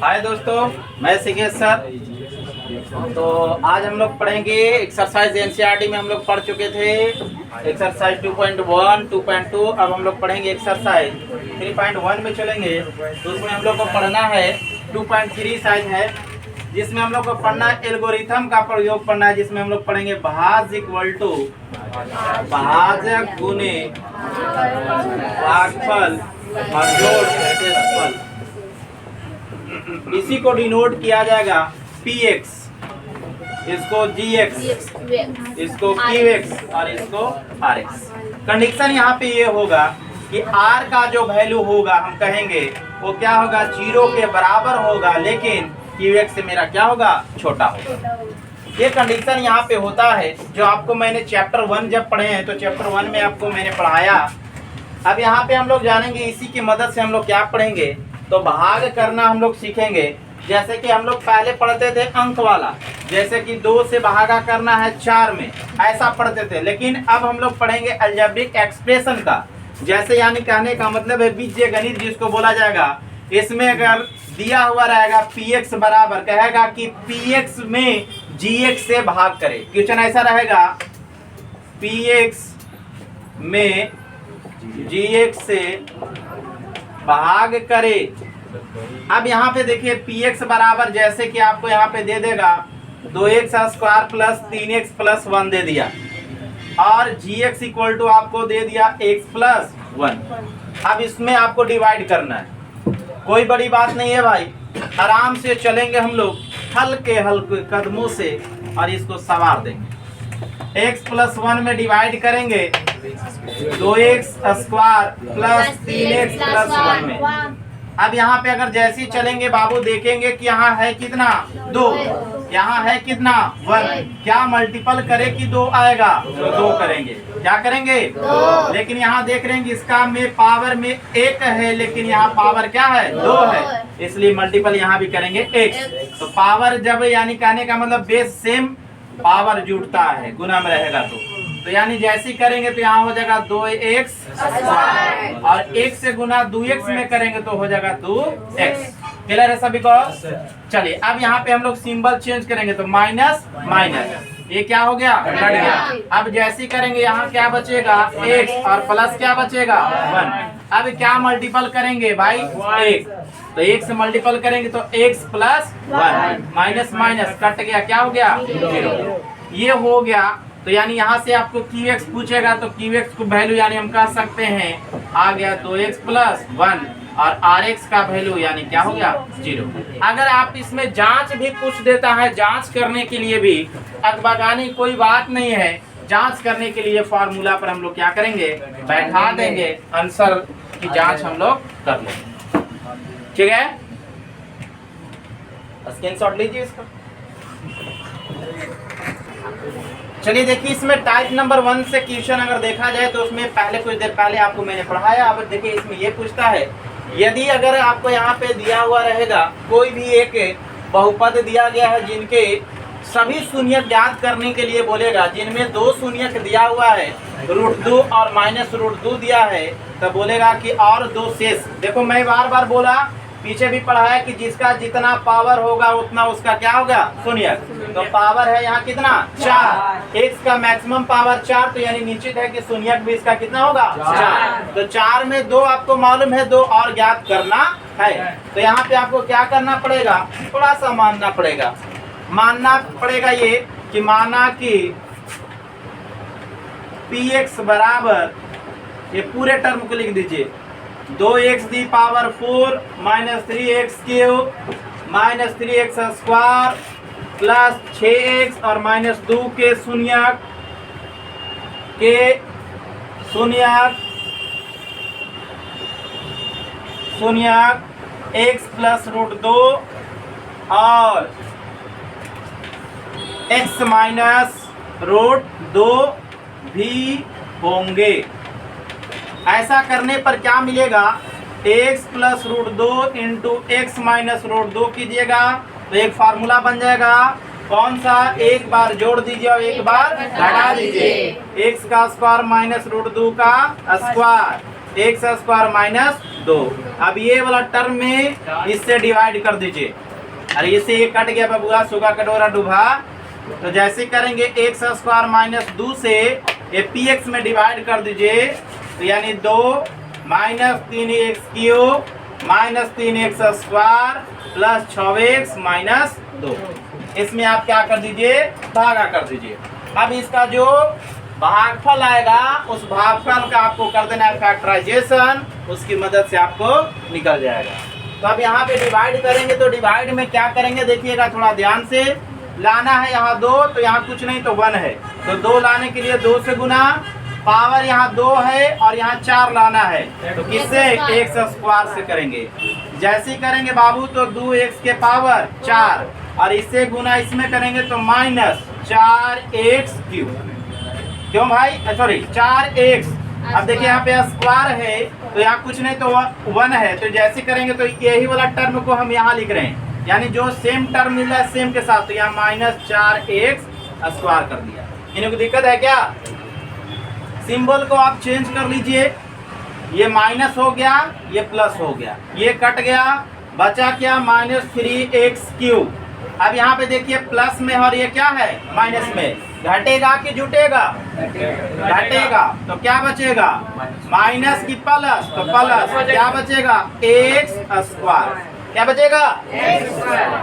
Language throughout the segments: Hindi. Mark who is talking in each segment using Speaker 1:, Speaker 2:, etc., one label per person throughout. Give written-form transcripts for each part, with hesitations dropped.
Speaker 1: हाय दोस्तों, मैं सिकेश सर। तो आज हम लोग पढ़ेंगे एक्सरसाइज एनसीईआरटी में हम लोग पढ़ चुके थे एक्सरसाइज 2.1, 2.2। अब हम लोग पढ़ेंगे एक्सरसाइज 3.1 में चलेंगे। तो उसमें हम लोग को पढ़ना है 2.3 साइज है, जिसमें हम लोग को पढ़ना एल्गोरिथम का प्रयोग पढ़ना है, जिसमें हम लोग पढ़ेंगे भाज्य इक्वल टू भाजक गुने भागफल और जोड़ शेषफल। इसी को डिनोट किया जाएगा px, इसको gx, इसको qx और इसको rx। कंडीशन यहाँ पे ये होगा कि r का जो वैल्यू होगा हम कहेंगे वो क्या होगा, 0 के बराबर होगा, लेकिन qx से मेरा क्या होगा, छोटा होगा। ये कंडीशन यहाँ पे होता है जो आपको मैंने चैप्टर 1 जब पढ़े हैं तो चैप्टर 1 में आपको मैंने पढ़ाया। अब यहाँ पे हम लोग जानेंगे, इसी की मदद से हम लोग क्या पढ़ेंगे, तो भाग करना हम लोग सीखेंगे। जैसे कि हम लोग पहले पढ़ते थे अंक वाला, जैसे कि 2 से भागा करना है 4 में, ऐसा पढ़ते थे। लेकिन अब हम लोग पढ़ेंगे अलजेब्रिक एक्सप्रेशन का, जैसे यानी कहने का मतलब है बीजीय गणित जिसको बोला जाएगा। इसमें अगर दिया हुआ रहेगा px बराबर, कहेगा कि px में gx से भाग करे। क्वेश्चन ऐसा रहेगा, px में gx से भाग करे। अब यहाँ पे देखिए px बराबर, जैसे कि आपको यहाँ पे दे देगा 2x square plus 3x plus 1 दे दिया, और gx इक्वल टू आपको दे दिया x प्लस 1। अब इसमें आपको डिवाइड करना है, कोई बड़ी बात नहीं है भाई, आराम से चलेंगे हम लोग हल्के हल्के कदमों से और इसको सवार देंगे। x प्लस 1 में डिवाइड करेंगे 2x square plus 3x plus 1 में। अब यहाँ पे अगर जैसे ही चलेंगे बाबू, देखेंगे कि यहाँ है कितना 2, यहाँ है कितना 1, क्या मल्टीपल करे कि 2 आएगा, तो 2 करेंगे। क्या करेंगे 2। लेकिन यहाँ देख रहे हैं कि इसका में पावर में 1 है, लेकिन यहाँ पावर क्या है 2 है, इसलिए मल्टीपल यहाँ भी करेंगे x। तो पावर जब यानी कहने का मतलब बेस सेम पावर जुड़ता है, गुना में रहेगा तो यानी जैसे ही करेंगे तो यहाँ हो जाएगा 2x स्क्वायर, और 1 से गुना 2x में करेंगे तो हो जाएगा 2x। क्लियर है सभी को? चलिए अब यहाँ पे हम लोग सिंबल चेंज करेंगे, तो माइनस माइनस ये क्या हो गया, कट गया। अब जैसे ही करेंगे यहाँ क्या बचेगा x, और प्लस क्या बचेगा 1। अब क्या मल्टीपल करेंगे भाई 1, तो 1 से मल्टीपल करेंगे तो x plus 1, minus minus cut गया, क्या हो गया 0। ये हो गया। तो यानी यहाँ से आपको qx पूछेगा तो qx को वैल्यू यानी हम कह सकते हैं आ गया 2x प्लस 1, और rx का वैल्यू यानी क्या हो गया 0। अगर आप इसमें जांच भी पूछ देता है, जांच करने के लिए भी अकबगानी कोई बात नहीं है, जांच करने के लिए फॉर्मूला पर हम लोग क्या करेंगे, बैठा देंगे, आंसर की जांच हम लोग कर लेंगे। ठीक है, स्क्रीनशॉट लीजिए इसका। चलिए देखिए, इसमें टाइप नंबर 1 से क्वेश्चन अगर देखा जाए तो उसमें पहले कुछ देर पहले आपको मैंने पढ़ाया। अब देखिए इसमें ये पूछता है, यदि अगर आपको यहाँ पे दिया हुआ रहेगा कोई भी एक बहुपद दिया गया है जिनके सभी शून्यक ज्ञात करने के लिए बोलेगा, जिनमें 2 शून्यक दिया हुआ है, √2 और -√2 दिया है, तो बोलेगा कि और 2 शेष। देखो मैं बार बार बोला, पीछे भी पढ़ाया कि जिसका जितना पावर होगा उतना उसका क्या होगा शून्यक। तो पावर है यहाँ कितना 4, x का मैक्सिमम पावर 4, तो यानी निश्चित है कि शून्यक भी इसका कितना होगा 4। तो 4 में 2 आपको मालूम है, 2 और ज्ञात करना है। तो यहाँ पे आपको क्या करना पड़ेगा, थोड़ा सा मानना पड़ेगा ये कि माना कि px बराबर, ये पूरे टर्म को लिख दीजिए, 2x the power 4 minus 3x cube minus 3x square plus 6x और -2 के शून्यक x प्लस √2 और x माइनस √2 भी होंगे। ऐसा करने पर क्या मिलेगा, x plus √2 into x minus √2 कीजिएगा तो एक फार्मूला बन जाएगा, कौन सा, एक बार जोड़ दीजिए और एक बार घटा दीजिए। x का स्क्वायर माइनस √2 का स्क्वायर, एक्स स्क्वायर माइनस 2। अब ये वाला टर्म में इससे डिवाइड कर दीजिए। अरे इससे ये कट गया बबुआ, सुगा कटोरा डूबा। तो जैसे करेंगे एक्स स्क्वायर माइनस 2 से ये पी एक्स में डिवाइड कर दीजिए, तो यानी 2 minus 3x cube minus 3x square plus 6x minus 2। इसमें आप क्या कर दीजिए, भागा कर दीजिए। अब इसका जो भागफल आएगा उस भागफल का आपको कर देना है फैक्टराइजेशन, उसकी मदद से आपको निकल जाएगा। तो अब यहाँ पे डिवाइड करेंगे, तो डिवाइड में क्या करेंगे देखिएगा थोड़ा ध्यान से। लाना है यहाँ 2, तो यहाँ कुछ नहीं तो 1 है, तो 2 लाने के लिए 2 से गुना, पावर यहाँ 2 है और यहाँ 4 लाना है, तो किससे, एक्स स्क्वायर से करेंगे। जैसे करेंगे बाबू तो 2x के पावर 4 और इससे गुना इसमें करेंगे तो माइनस 4x क्यूब। क्यों भाई, सॉरी 4x। अब देखिए यहाँ पे स्क्वायर है तो यहाँ कुछ नहीं तो 1 है, तो जैसे करेंगे तो यही वाला टर्म को हम यहाँ लिख रहे हैं, यानी जो सेम टर्म मिल रहा है सेम के साथ, तो यहाँ माइनस 4x स्क्वायर कर दिया। इन्हें कोई दिक्कत है क्या? सिंबल को आप चेंज कर लीजिए, ये माइनस हो गया, ये प्लस हो गया, ये कट गया, बचा क्या, माइनस 3x क्यूब। अब यहाँ पे देखिए प्लस में और ये क्या है, माइनस में, घटेगा कि जुटेगा, घटेगा, तो क्या बचेगा, माइनस की प्लस, तो प्लस, क्या बचेगा, एक्स स्क्वायर, क्या बचेगा,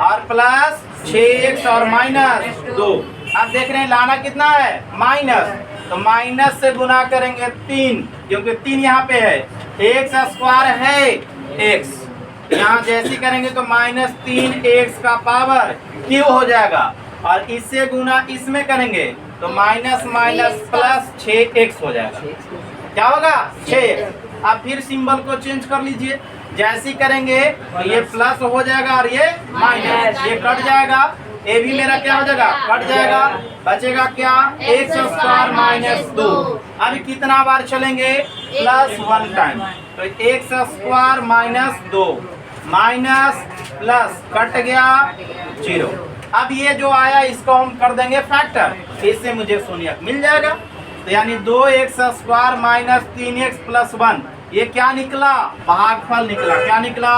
Speaker 1: और प्लस 6x और माइनस 2। अब देख रहे हैं लाना कितना है, माइनस, तो माइनस से गुना करेंगे 3, क्योंकि 3 यहाँ पे है, एक्स स्क्वायर है x, यहाँ जैसे करेंगे तो माइनस 3x का पावर क्यूब हो जाएगा, और इससे गुना इसमें करेंगे तो माइनस माइनस प्लस 6x हो जाएगा। क्या होगा, 6x। अब फिर सिंबल को चेंज कर लीजिए, जैसे करेंगे तो ये प्लस हो जाएगा और ये माइनस, ये कट जाएगा, ए भी मेरा क्या हो जाएगा, कट जाएगा, बचेगा क्या, एक्स स्क्वायर माइनस 2। अब कितना बार चलेंगे, प्लस 1 टाइम, तो x square minus 2 minus plus cut गया 0। अब ये जो आया इसको हम कर देंगे फैक्टर, इससे मुझे शून्यक मिल जाएगा, तो यानी 2x square minus 3x plus 1, ये क्या निकला, भागफल निकला। क्या निकला,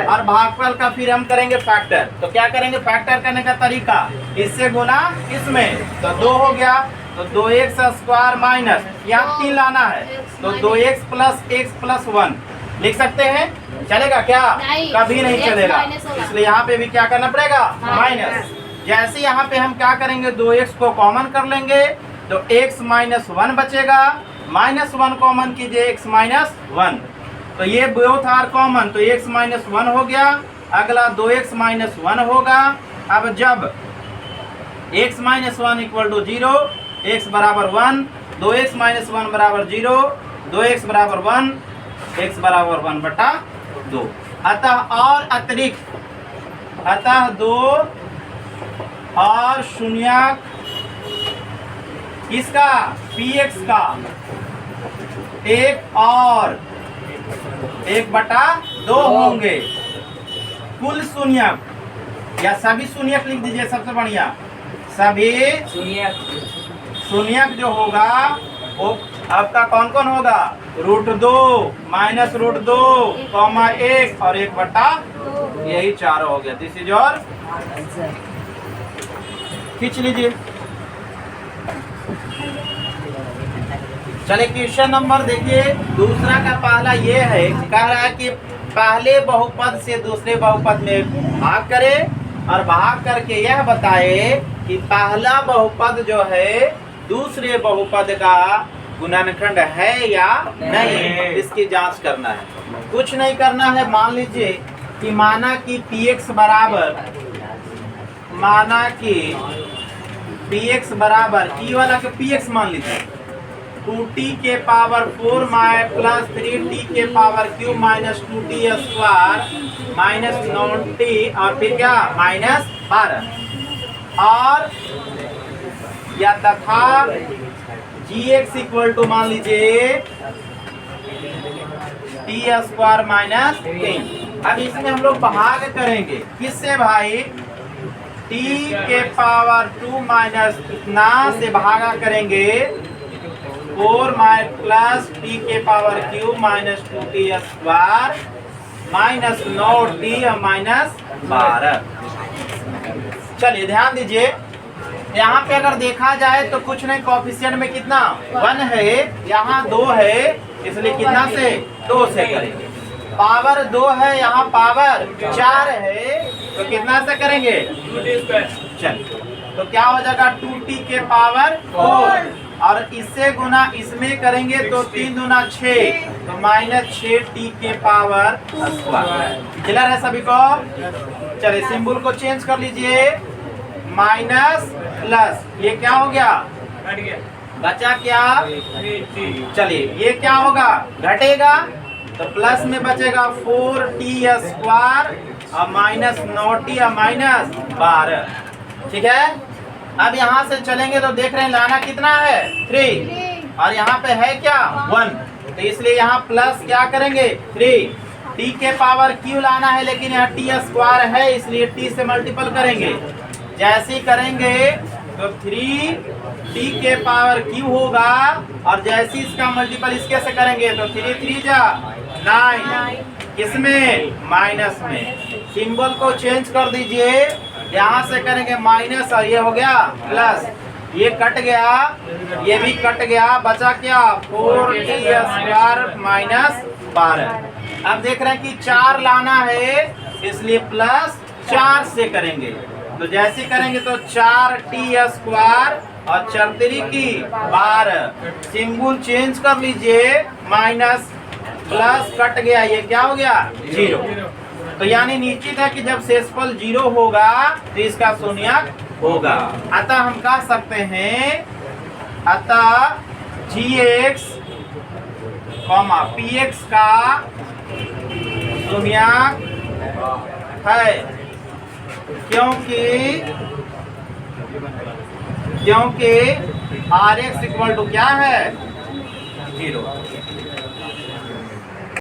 Speaker 1: और भागफल का फिर हम करेंगे फैक्टर। तो क्या करेंगे फैक्टर करने का तरीका, इससे गुना इसमें, तो 2 हो गया, तो 2x स्क्वायर माइनस, यहाँ 3 लाना है, तो 2x प्लस x प्लस 1 लिख सकते हैं, चलेगा क्या, कभी नहीं चलेगा, इसलिए यहाँ पे भी क्या करना पड़ेगा, माइनस। जैसे यहाँ पे हम क्या करेंगे, 2x को कॉमन कर लेंगे, तो x माइनस 1 बचेगा, माइनस 1 कॉमन कीजिए, x माइनस 1, तो ये बोथ आर कॉमन, तो x माइनस 1 हो गया, अगला 2x माइनस 1 होगा। अब जब x minus 1 equal to 0, x बराबर 1, 2x माइनस 1 बराबर 0, 2x बराबर 1, x बराबर 1 बटा 2। अतः और अतिरिक्त, अतः 2 और शून्यक इसका px का 1 और 1 बटा 2 होंगे। कुल शून्यक या सभी शून्यक लिख दीजिए, सबसे बढ़िया, सभी शून्यक जो होगा वो आपका कौन कौन होगा, √2 माइनस √2 कॉमा 1 और 1 बटा, यही 4 हो गया। दिस इज और खींच लीजिए। चलिए क्वेश्चन नंबर देखिए, दूसरा का पहला ये है, कह रहा है कि पहले बहुपद से दूसरे बहुपद में भाग करे और भाग करके यह बताए कि पहला बहुपद जो है दूसरे बहुपद का गुणनखंड है या नहीं, इसकी जांच करना है। कुछ नहीं करना है, मान लीजिए कि माना कि px बराबर, माना कि px बराबर ई वाला के px मान लीजिए 2t के पावर 4 प्लस 3t के power cube minus 2t square minus 9t और फिर क्या माइनस 12, और या तथा gx इक्वल टू मान लीजिए t स्क्वायर माइनस 3। अब इसमें हम लोग भाग करेंगे किससे भाई, t के पावर 2 माइनस इतना से भागा करेंगे 4 प्लस टी के power cube minus 2t square minus 9t minus 12। चलिए ध्यान दीजिए, यहाँ पे अगर देखा जाए तो कुछ नहीं, कोएफिशिएंट में कितना 1 है, यहाँ 2 है, इसलिए कितना से 2 से करेंगे। पावर 2 है, यहाँ पावर 4 है, तो कितना से करेंगे 2t²। चलिए तो क्या हो जाएगा 2t के पावर 4 और इससे गुना इसमें करेंगे तो 3 दूना 6, तो माइनस 6t के पावर स्क्वायर। क्लियर है सभी को? चलिए सिंबल को चेंज कर लीजिए, माइनस प्लस, ये क्या हो गया बचा क्या, चलिए ये क्या होगा घटेगा, तो प्लस में बचेगा 4t स्क्वायर और माइनस 9t और माइनस 12। ठीक है, अब यहाँ से चलेंगे तो देख रहे हैं लाना कितना है 3 और यहाँ पे है क्या 1, तो इसलिए यहाँ प्लस क्या करेंगे 3, t के पावर q लाना है, लेकिन यहाँ t स्क्वायर है इसलिए t से मल्टीपल करेंगे। जैसे ही करेंगे तो 3t के पावर q होगा और जैसे ही इसका मल्टीपल इसके से करेंगे तो 3 3 जा 9, किसमें माइनस में। सिंबल को चेंज कर दीजिए, यहाँ से करेंगे माइनस और ये हो गया प्लस, ये कट गया, ये भी कट गया, बचा क्या 4t स्क्वायर माइनस 12। अब देख रहे हैं कि 4 लाना है इसलिए प्लस 4 से करेंगे, तो जैसे करेंगे तो 4t स्क्वायर और 4 की 12। सिंबल चेंज कर लीजिए, माइनस प्लस कट गया, ये क्या हो गया 0। तो यानी निश्चित है कि जब शेषफल 0 होगा तो इसका शून्यक होगा। अतः हम कह सकते हैं, अतः gx, px का शून्यक है, क्योंकि Rx इक्वल टू क्या है 0।